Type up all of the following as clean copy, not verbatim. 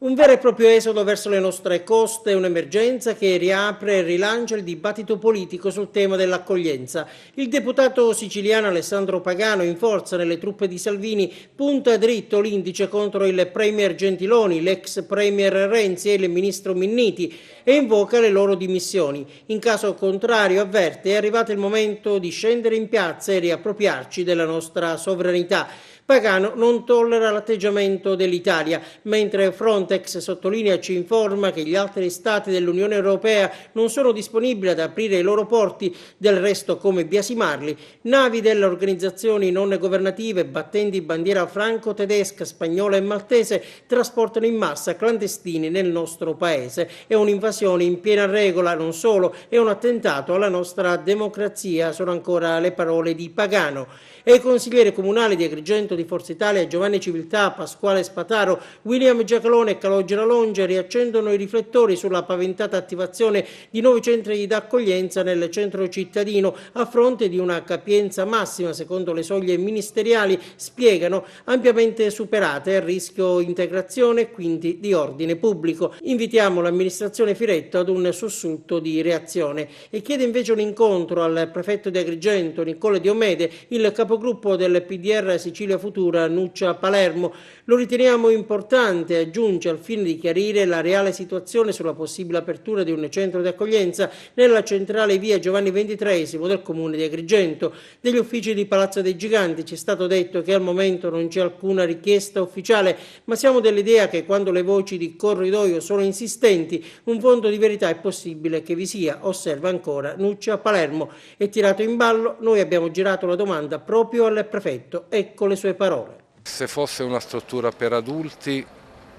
Un vero e proprio esodo verso le nostre coste è un'emergenza che riapre e rilancia il dibattito politico sul tema dell'accoglienza. Il deputato siciliano Alessandro Pagano, in forza nelle truppe di Salvini, punta dritto l'indice contro il premier Gentiloni, l'ex premier Renzi e il ministro Minniti e invoca le loro dimissioni. In caso contrario, avverte, è arrivato il momento di scendere in piazza e riappropriarci della nostra sovranità. Pagano non tollera l'atteggiamento dell'Italia, mentre Frontex sottolinea e ci informa che gli altri stati dell'Unione Europea non sono disponibili ad aprire i loro porti, del resto come biasimarli. Navi delle organizzazioni non governative, battenti bandiera franco-tedesca, spagnola e maltese, trasportano in massa clandestini nel nostro paese. È un'invasione in piena regola, non solo, è un attentato alla nostra democrazia, sono ancora le parole di Pagano. E i consiglieri comunali di Agrigento di Forza Italia, Giovanni Civiltà, Pasquale Spataro, William Giacalone e Calogero Longe riaccendono i riflettori sulla paventata attivazione di nuovi centri d'accoglienza nel centro cittadino a fronte di una capienza massima, secondo le soglie ministeriali, spiegano, ampiamente superate a rischio integrazione e quindi di ordine pubblico. Invitiamo l'amministrazione Firetto ad un sussulto di reazione e chiede invece un incontro al prefetto di Agrigento, Niccolò Diomede, il capogruppo del PDR Sicilia Futura, Nuccia Palermo. Lo riteniamo importante, aggiunge, al fine di chiarire la reale situazione sulla possibile apertura di un centro di accoglienza nella centrale via Giovanni XXIII del comune di Agrigento. Degli uffici di Palazzo dei Giganti ci è stato detto che al momento non c'è alcuna richiesta ufficiale, ma siamo dell'idea che quando le voci di corridoio sono insistenti, un fondo di verità è possibile che vi sia, osserva ancora Nuccia Palermo. È tirato in ballo, noi abbiamo girato la domanda proprio al prefetto, ecco le sue parole. Se fosse una struttura per adulti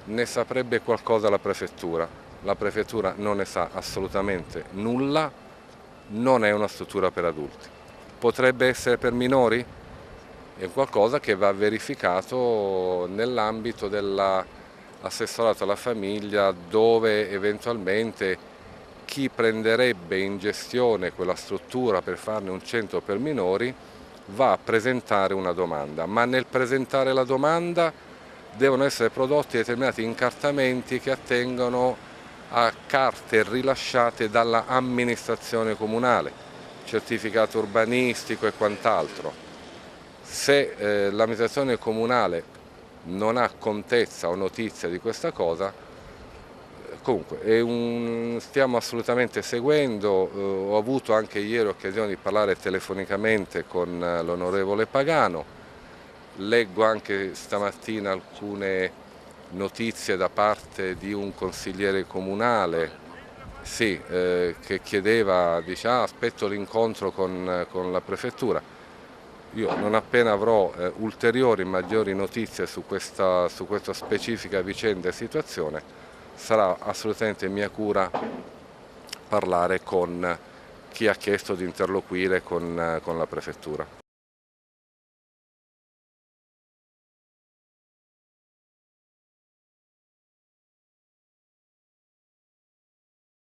ne saprebbe qualcosa la prefettura non ne sa assolutamente nulla, non è una struttura per adulti. Potrebbe essere per minori? È qualcosa che va verificato nell'ambito dell'assessorato alla famiglia, dove eventualmente chi prenderebbe in gestione quella struttura per farne un centro per minori va a presentare una domanda, ma nel presentare la domanda devono essere prodotti determinati incartamenti che attengono a carte rilasciate dalla amministrazione comunale, certificato urbanistico e quant'altro. Se l'amministrazione comunale non ha contezza o notizia di questa cosa, comunque stiamo assolutamente seguendo, ho avuto anche ieri occasione di parlare telefonicamente con l'onorevole Pagano, leggo anche stamattina alcune notizie da parte di un consigliere comunale, sì, che chiedeva, dice, aspetto l'incontro con la prefettura. Io non appena avrò ulteriori maggiori notizie su questa specifica vicenda e situazione, sarà assolutamente mia cura parlare con chi ha chiesto di interloquire con la prefettura.